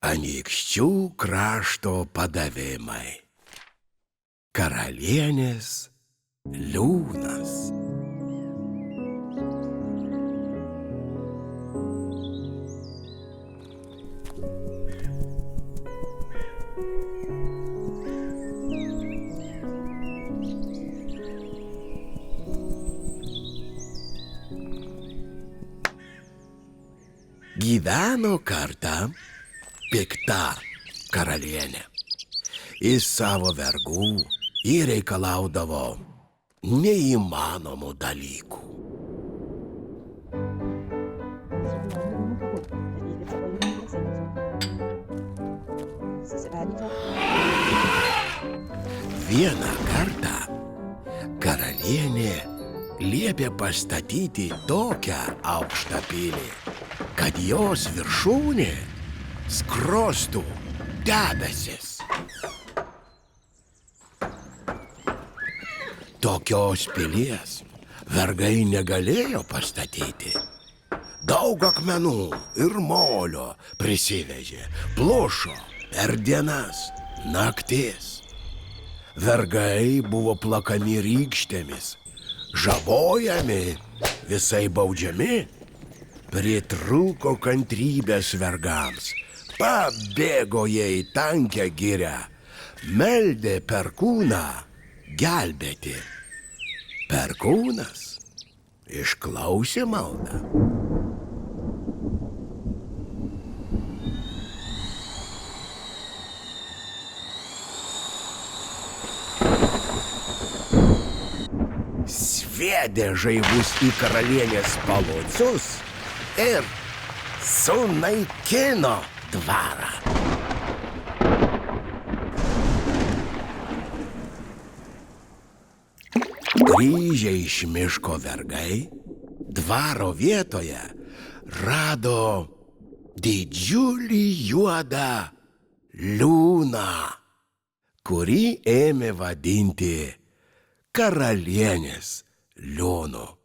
Anykščių krašto padavimai. Karalienės liūnas. Gyveno kartą pikta karalienė. Iš savo vergų ji reikalaudavo neįmanomų dalykų. Vieną kartą karalienė liepė pastatyti tokią aukštą pilį, kad jos viršūnė skrostų debesis. Tokios pilies vergai negalėjo pastatyti. Daug akmenų ir molio prisivežė, plušo per dienas, naktis. Vergai buvo plakami rykštėmis, žabojami, visai baudžiami. Pritrūko kantrybės vergams. Pabėgo jie į tankią girią, meldė Perkūną gelbėti. Perkūnas išklausė maldą. Sviedė žaibus į karalienės palocus ir sunaikino dvarą. Grįžę iš miško vergai, dvaro vietoje rado didžiulį juodą liūną, kurį ėmė vadinti karalienės liūnu.